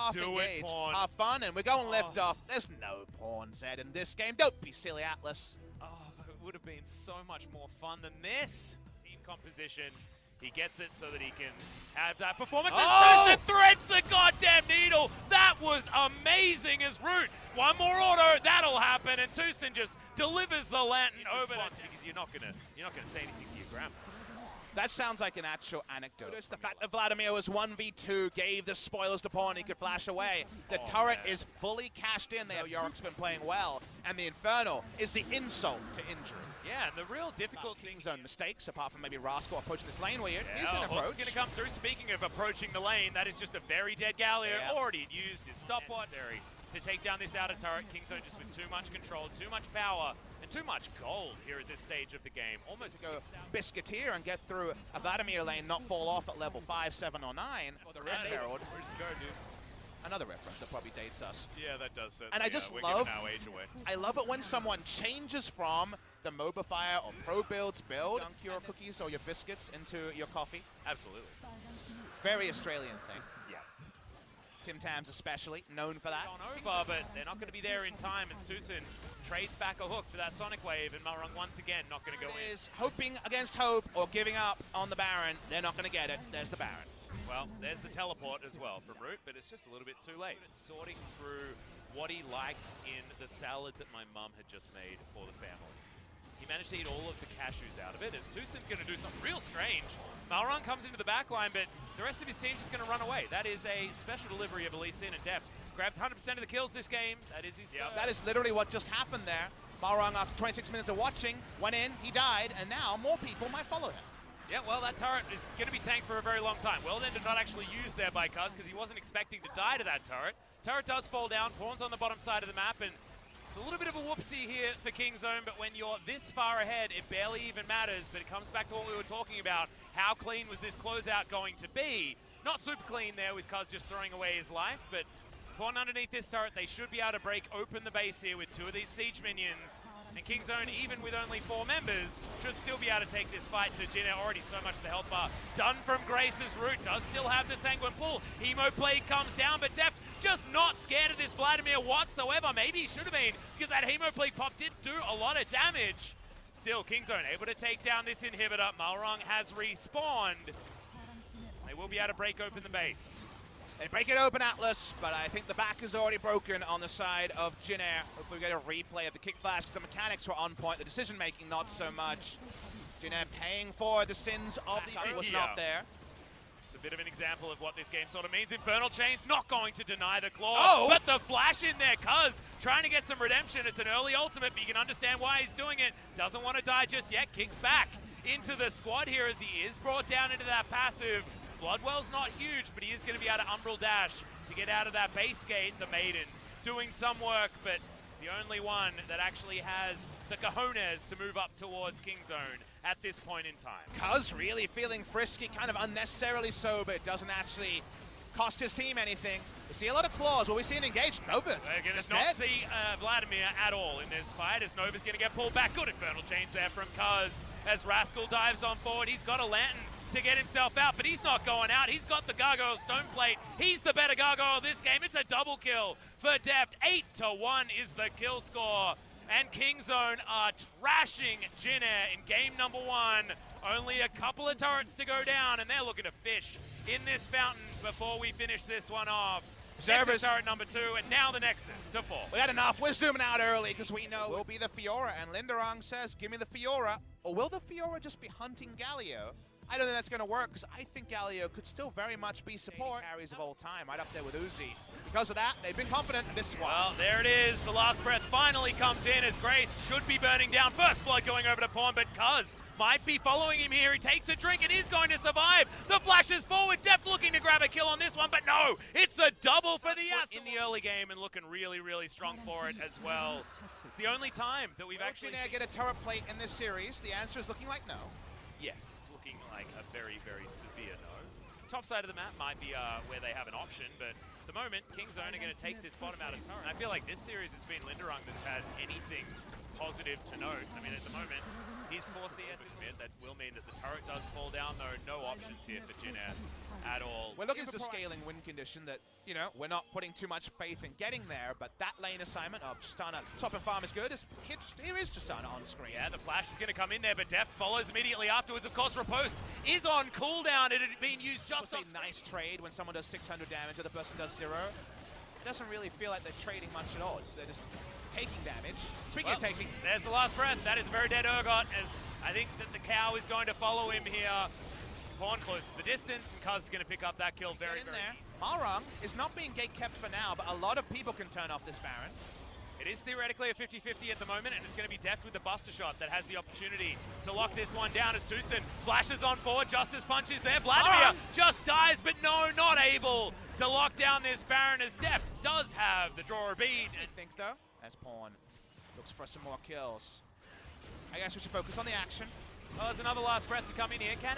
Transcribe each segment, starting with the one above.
half engaged, half fun, and we're going left off. There's no pawn set in this game. Don't be silly, Atlas. Oh, it would have been so much more fun than this. Team composition. He gets it so that he can have that performance. Oh! And threads the goddamn needle. That was amazing as Root. One more auto, that'll happen, and Tucson just delivers the lantern over because you're not gonna say anything to your grandma. That sounds like an actual anecdote. It's the fact that Vladimir was 1v2, gave the spoilers to pawn, he could flash away. The turret is fully cashed in there. Yorick's been playing well, and the Infernal is the insult to injury. Yeah, and the real difficult King's own mistakes, apart from maybe Rascal approaching this lane weird, yeah, is an approach. Hook's gonna come through. Speaking of approaching the lane, that is just a very dead Galio. Yeah. Already used his stopwatch to take down this outer turret. Kingzone just with too much control, too much power, and too much gold here at this stage of the game. Almost to go Biscuiteer and get through a Vladimir lane, not fall off at level 5, 7, or 9. Or the Red Herald. Where's he go, dude? Another reference that probably dates us. Yeah, that does certainly. And I just we're love, giving our age away. I love it when someone changes from the Mobifier or Pro Builds build, dunk your cookies or your biscuits into your coffee. Absolutely. Very Australian thing. Yeah. Tim Tams especially, known for that. On over, but they're not going to be there in time as Tucson trades back a hook for that Sonic Wave, and Malrung once again not going to go in. Is hoping against hope or giving up on the Baron. They're not going to get it. There's the Baron. Well, there's the teleport as well from Root, but it's just a little bit too late. It's sorting through what he liked in the salad that my mum had just made for the family. He managed to eat all of the cashews out of it, as Tucson's going to do something real strange. Malrung comes into the backline, but the rest of his team's just going to run away. That is a special delivery of Elise in and Deft. Grabs 100% of the kills this game. That is his third. That is literally what just happened there. Malrung, after 26 minutes of watching, went in, he died, and now more people might follow him. Yeah, well, that turret is going to be tanked for a very long time. Well, then, not actually used there by Kaz because he wasn't expecting to die to that turret. Turret does fall down, Pawn's on the bottom side of the map, and it's a little bit of a whoopsie here for Kingzone, but when you're this far ahead, it barely even matters, but it comes back to what we were talking about. How clean was this closeout going to be? Not super clean there with Kaz just throwing away his life, but Pawn underneath this turret, they should be able to break open the base here with 2 of these siege minions. And Kingzone, even with only 4 members, should still be able to take this fight to Jinner. Already so much the health bar done from Grace's Root. Does still have the Sanguine pull. Hemo Plague comes down, but Deft just not scared of this Vladimir whatsoever. Maybe he should have been, because that Hemo Plague pop did do a lot of damage. Still, Kingzone able to take down this inhibitor. Malrung has respawned. They will be able to break open the base. They break it open, Atlas, but I think the back is already broken on the side of Jinner. Hopefully we get a replay of the kick flash, because the mechanics were on point, the decision-making not so much. Jinner paying for the sins of the was not there. It's a bit of an example of what this game sort of means. Infernal Chain's not going to deny the claw, but the flash in there, Cuz trying to get some redemption. It's an early ultimate, but you can understand why he's doing it. Doesn't want to die just yet, kicks back into the squad here as he is brought down into that passive. Bloodwell's not huge, but he is going to be able to Umbral Dash to get out of that base gate. The Maiden doing some work, but the only one that actually has the cojones to move up towards Kingzone at this point in time. Cuz really feeling frisky, kind of unnecessarily so, but it doesn't actually cost his team anything. We see a lot of claws. Will we see an engaged Nova? We're going to not see Vladimir at all in this fight, as Nova's going to get pulled back. Good Infernal Chains there from Cuz as Rascal dives on forward. He's got a lantern to get himself out, but he's not going out. He's got the Gargoyle Stoneplate. He's the better Gargoyle of this game. It's a double kill for Deft. 8-1 is the kill score. And Kingzone are trashing Jinner in game number 1. Only a couple of turrets to go down, and they're looking to fish in this fountain before we finish this one off. Nexus turret number 2, and now the Nexus to 4. We had enough. We're zooming out early because we know it will be the Fiora, and Linderang says, give me the Fiora. Or will the Fiora just be hunting Galio? I don't think that's going to work, because I think Galio could still very much be support carries of all time, right up there with Uzi. Because of that, they've been confident in this one. Well, there it is. The last breath finally comes in as Grace should be burning down. First blood going over to Pawn, but Cuz might be following him here. He takes a drink and is going to survive. The flash is forward. Deft looking to grab a kill on this one, but no, it's a double for the Ass in the early game and looking really, really strong for it as well. It's the only time that we've actually get a turret plate in this series. The answer is looking like no. Yes, it's looking like a very, very severe no. Top side of the map might be where they have an option, but at the moment, Kingzone are going to take this bottom out of turret. And I feel like this series has been Linderang that's had anything positive to note. I mean, at the moment, his 4 CS is mid. That will mean that the turret does fall down, though. No options here for Jinner. at all. We're looking for a scaling win condition that, you know, we're not putting too much faith in getting there, but that lane assignment of Tristana top and farm is good. Here is Tristana on screen. Yeah, the flash is going to come in there, but Deft follows immediately afterwards. Of course, Riposte is on cooldown. It had been used just on a nice trade when someone does 600 damage, the other person does 0. It doesn't really feel like they're trading much at all. They're just taking damage. Speaking of taking... There's the last breath. That is a very dead Urgot, as I think that the cow is going to follow him here. Pawn close to the distance, and Kaz is going to pick up that kill very, very there. Malrung is not being gate kept for now, but a lot of people can turn off this Baron. It is theoretically a 50-50 at the moment, and it's going to be Deft with the Buster Shot that has the opportunity to lock this one down as Tucson flashes on forward. Justice punches there. Vladimir just dies, but no, not able to lock down this Baron as Deft does have the drawer beat. I think, though, as Pawn looks for some more kills. I guess we should focus on the action. Well, there's another last breath to come in here. Can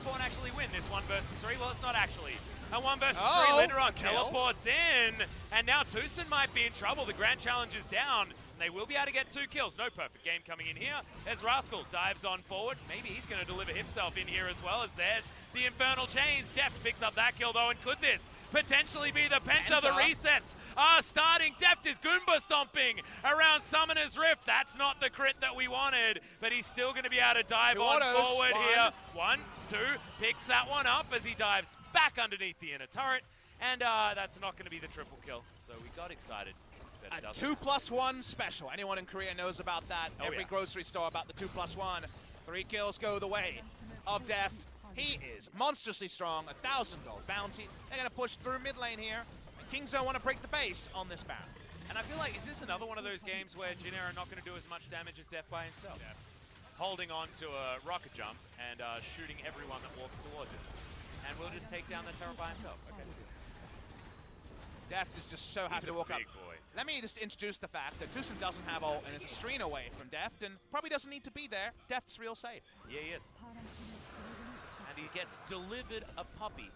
Pawn actually win this 1 versus 3? Well, it's not actually. A 1 versus 3, Linderon teleports in, and now Tucson might be in trouble. The Grand Challenge is down, and they will be able to get 2 kills. No perfect game coming in here. There's Rascal, dives on forward. Maybe he's going to deliver himself in here as well, as there's the Infernal Chains. Deft picks up that kill, though, and could this potentially be the Penta? The resets are starting. Deft is Goomba stomping around Summoner's Rift. That's not the crit that we wanted, but he's still going to be able to dive on forward here. 1, 2, picks that one up as he dives back underneath the inner turret, and that's not going to be the triple kill. So we got excited. A 2+1 special. Anyone in Korea knows about that. Every grocery store about the 2+1. 3 kills go the way of Deft. He is monstrously strong. 1,000 gold bounty. They're going to push through mid lane here. Kingzone want to break the base on this Baron. And I feel like, is this another one of those games where Jin are not going to do as much damage as Deft by himself? Yeah. Holding on to a rocket jump and shooting everyone that walks towards it. And we'll just take down the turret by himself. Okay. Deft is just so happy to walk up. Boy. Let me just introduce the fact that Tucson doesn't have ult and is a screen away from Deft and probably doesn't need to be there. Deft's real safe. Yeah, he is. And he gets delivered a puppy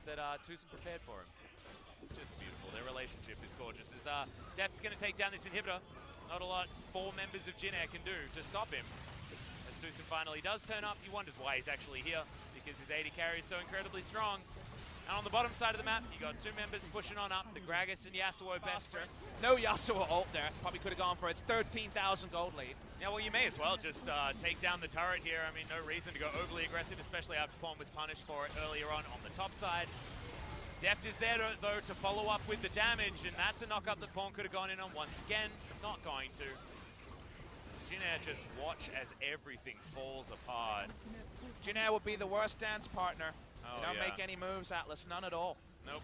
that Tucson prepared for him. Just beautiful. Their relationship is gorgeous. As Deft's going to take down this inhibitor. Not a lot 4 members of Jin can do to stop him. As Tucson finally does turn up, he wonders why he's actually here, because his AD carry is so incredibly strong. And on the bottom side of the map, you got 2 members pushing on up, the Gragas and Yasuo Bester. No Yasuo ult there. Probably could have gone for it. It's 13,000 gold lead. Yeah, well, you may as well just take down the turret here. I mean, no reason to go overly aggressive, especially after Pawn was punished for it earlier on the top side. Deft is there, though, to follow up with the damage, and that's a knockup that Pawn could have gone in on once again. Not going to. Jin just watch as everything falls apart. Jin will be the worst dance partner. They don't make any moves, Atlas, none at all. Nope.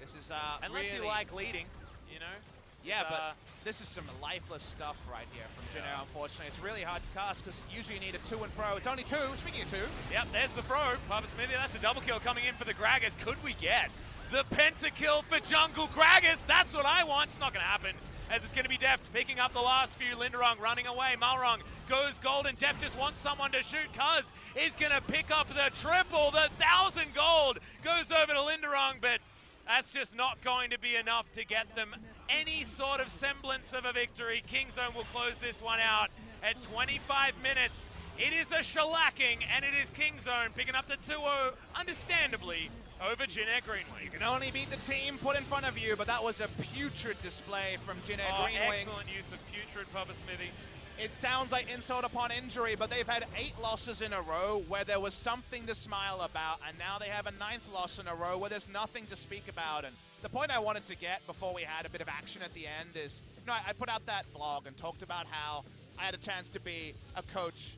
This is unless really... you like leading, you know? Yeah, but this is some lifeless stuff right here from Jin, unfortunately. It's really hard to cast because usually you need a 2 and throw. It's only 2, speaking of 2. Yep, there's the throw. Papa Smithy, that's a double kill coming in for the Gragas. Could we get the pentakill for Jungle Gragas? That's what I want. It's not going to happen, as it's going to be Deft picking up the last few. Linderung running away. Malrung goes golden. Deft just wants someone to shoot. Kaz is going to pick up the triple. The 1,000 gold goes over to Linderung, but that's just not going to be enough to get them any sort of semblance of a victory. Kingzone will close this one out at 25 minutes. It is a shellacking, and it is Kingzone picking up the 2-0, understandably, over Greenwings. You can only beat the team put in front of you, but that was a putrid display from Greenwings. Excellent use of putrid, Papa Smithy. It sounds like insult upon injury, but they've had 8 losses in a row where there was something to smile about, and now they have a 9th loss in a row where there's nothing to speak about. And the point I wanted to get before we had a bit of action at the end is, you know, I put out that vlog and talked about how I had a chance to be a coach.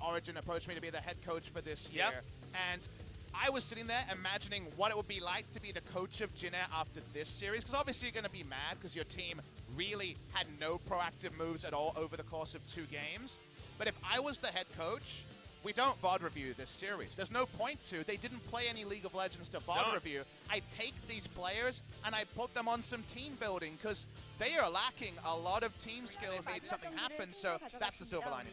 Origin approached me to be the head coach for this year. Yep. And I was sitting there imagining what it would be like to be the coach of Jin after this series, because obviously you're going to be mad because your team really had no proactive moves at all over the course of 2 games. But if I was the head coach, we don't VOD review this series. There's no point to. They didn't play any League of Legends to VOD review. I take these players and I put them on some team building because they are lacking a lot of team skills. Need something happen, so that's the silver lining.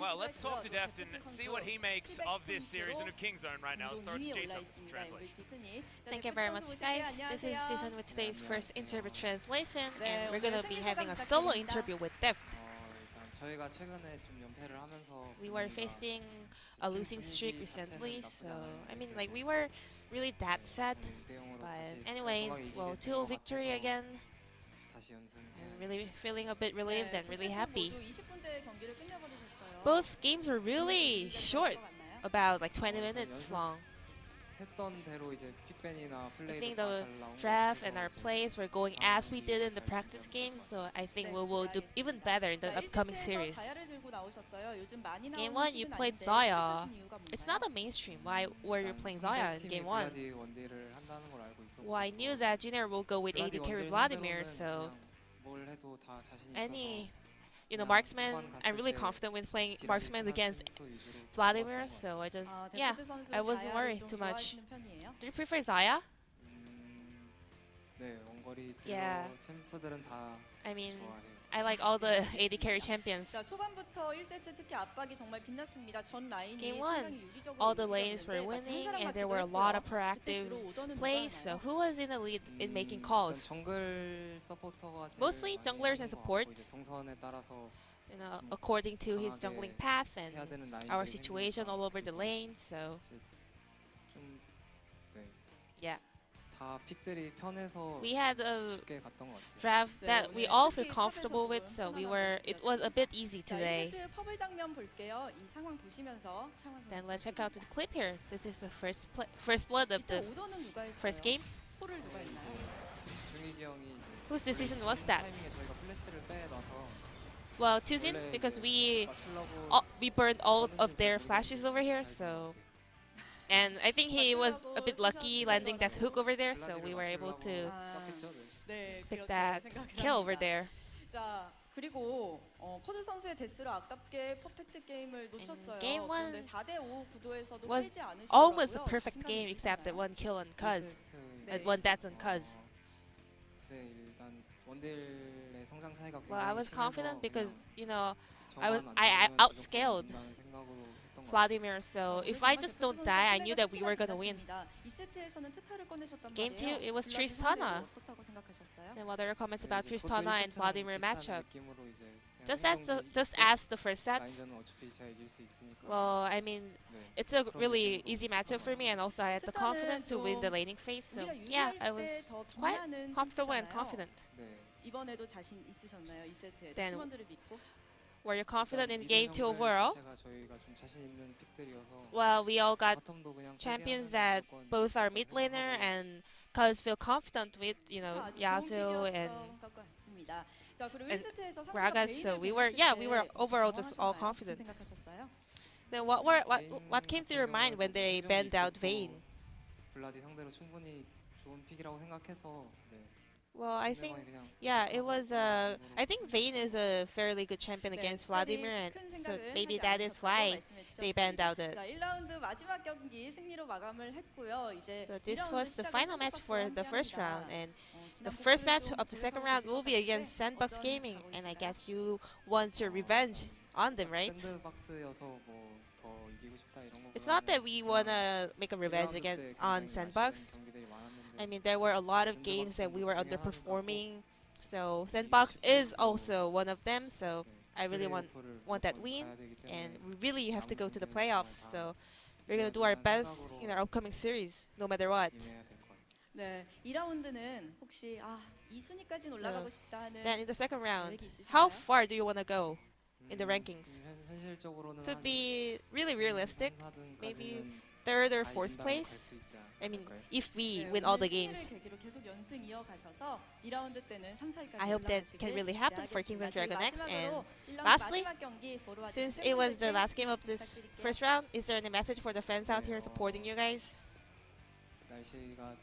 Well, let's talk to Deft and see what he makes of this series and of Kingzone right now. Let's throw it to Jason for some translation. Thank you very much, guys. This is Jason with today's first interview translation, and we're going to be having a solo interview with Deft. 저희가 최근에 좀 연패를 하면서 We were facing a losing streak recently, so I mean, like, we were really that sad. But anyways, well, 2-0 victory again. 다시 연승. I'm really feeling a bit relieved and really happy. 모두 20분대 경기를 끝내버리셨어요. Both games were really short, about like 20 minutes long. 했던 대로 이제 픽밴이나 I 플레이도 think 다 the 잘 나온 것 draft and 같아서 our 이제 plays were going as we did in the practice games, so I think we will do even better in the upcoming series. Game 1, you played Zaya. It's not a mainstream. Why were you playing Zaya in game 1? 블라디 원딜을 한다는 걸 알고 있었고. Well, I knew that Junior will go with AD carry Vladimir, so 뭘 해도 다 자신 any, 있어서 marksman, I'm really confident with playing marksman against Vladimir, so I just, yeah, I wasn't worried too much. Do you prefer Zaya? 네, 원거리 Yeah. 챔프들은 다 I mean, 좋아해요. I like all the AD carry champions. 자, 초반부터 1세트 특히 압박이 정말 빛났습니다. 전 라인이 Game 상당히 유기적으로 All the lanes were 움직였는데 winning, 마치 한 and there 사람밖에 were a lot of 없고요. proactive 그때 주로 오더는 plays. 누가 So 하나요? who was in the lead in making calls? 정글 서포터가 제일 Mostly 많이 junglers and 하는 것 같고, supports. 이제 동선에 따라서 According to his jungling path and 해야 되는 our 라인들이 situation 생기니까 all over the lane. So 좀 네, yeah, 다 픽들이 편해서 we had a 쉽게 갔던 것 같아요. draft 네, that we 오늘 all feel 특히 comfortable 탑에서 with. 지금 So 편안한 it was a bit easy 자, today. 1세트 퍼블 장면 볼게요. 이 상황 보시면서 상황 좀 Then let's check out this 부탁드립니다. clip here. This is the first blood of 이때 the 오더는 누가 했어요? first game. 콜을 누가 했나요? 중익이 형이 Whose decision was that? 타이밍에 저희가 플래시를 빼놔서 Well, Tuzin, 원래 because 이제 맞추려고 we burned all of their flashes over here. So. And I think he was a bit lucky landing that hook over there, so we were able to 썼겠죠, 네. 네, pick 그렇게 that 생각을 kill over 합니다. there. 자, 그리고 커즈 선수의 데스로 아깝게 퍼펙트 게임을 놓쳤어요. game one 그런데 4대5 구도에서도 was 패지 않으시더라고요. almost a perfect 자신감이 game except that 있으셨나요? one kill on Cuz, 네. and one death on Cuz. 네, 일단 원딜의 성장 차이가 굉장히 Well, I was confident because 그냥 I 저만 안 outscaled 죽으면 된다는 생각으로 했던 것 같아요. Vladimir, so if I just don't die, I knew that we were gonna win. 2세트에서는 트타를 꺼내셨단 Game 말이에요. 2, it was 블라디 Tristana. 상대로 어떻다고 생각하셨어요? Then what are your comments 네, about 이제 Tristana and 그것도 Vladimir 비슷한 matchup? 느낌으로 이제 그냥 Just 행동이 as the first set. 라인전은 어차피 제가 이길 수 있으니까. Well, I mean, 네. it's a really easy matchup for me, and also I had the confidence to win the laning phase. So 우리가 yeah, 유리할 I was 때더 quite 빛나는 comfortable and 챔프잖아요. confident. 네. 이번에도 자신 있으셨나요? 2세트에 Then 팀원들을 믿고? Were you confident in 일단 game 2 미드 overall? 정글 자체가 저희가 좀 자신 있는 픽들이어서 Well, we all got 바텀도 그냥 champions 세게 that 하면 무조건 both our 좀 mid laner 해보고 and Cuz feel confident with, 아주 좋은 Yasuo and 픽이었던 것 같습니다. 자, 그리고 and 1세트에서 상대가 Gragas, 베인을 so we 보냈을 were 때 overall just all 당황하셨나요? confident. 무슨 생각하셨어요? Then what came to your mind when they banned out Vayne? 블라디 상대로 충분히 좋은 픽이라고 생각해서 네. Well, I think 상대방이 그냥 yeah, it was I think Vayne is a fairly good champion 네, against 특별히 Vladimir, and 큰 so 생각은 maybe 하지 that is 않으셨다고 why 말씀해 they banned 주셨습니다. out the. 자, 1라운드 마지막 경기 승리로 마감을 했고요. 이제 So this 2라운드 was the 시작을 final match for 샌드박스와 the first 함께합니다. round, and the 지난 first 복수를 match 좀 of the second round will be 기억하고 against 계실 Sandbox 어떤 Gaming, and I 각오이신가요? guess you want your revenge on them, right? 샌드박스여서 뭐 더 이기고 싶다 이런 거. It's not that we wanna make a revenge again on Sandbox. I mean, there were a lot of games that we were underperforming, so Sandbox is also one of them. So I really want that win, and really you have to go to the playoffs. So we're gonna do our best in our upcoming series, no matter what. 네, 2라운드는 혹시 2순위까지 올라가고 싶다 하는 Then in the second round, 계획이 있으신가요? how far do you wanna go in the rankings? 현실적으로는 To be really realistic, maybe third or fourth place. I mean, if we 네, win all 오늘 the games. 승리를 계기로 계속 연승 이어가셔서 2라운드 때는 3, 4위까지 I hope that can really happen for Kingdom DragonX. And lastly, since it was the last game of this first round, is there any message for the fans out here supporting you guys? 날씨가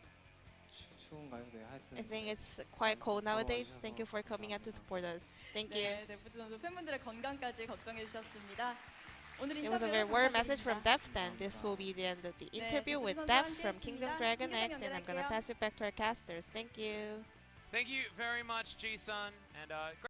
추운가요? 네, 하여튼 I think it's quite cold nowadays. Thank you for coming out to support us. Thank you. 네, 데프트 선수 팬분들의 건강까지 걱정해 주셨습니다. 오늘 It was a 인터뷰 very word message from 감사드립니다. Deft, and this will be the end of the 네, interview with 데프트 Deft 선수와 from Kingdom 함께했습니다. DragonX, 팀장 and I'm gonna 연결할게요. pass it back to our casters. Thank you. Thank you very much, G-Sun, and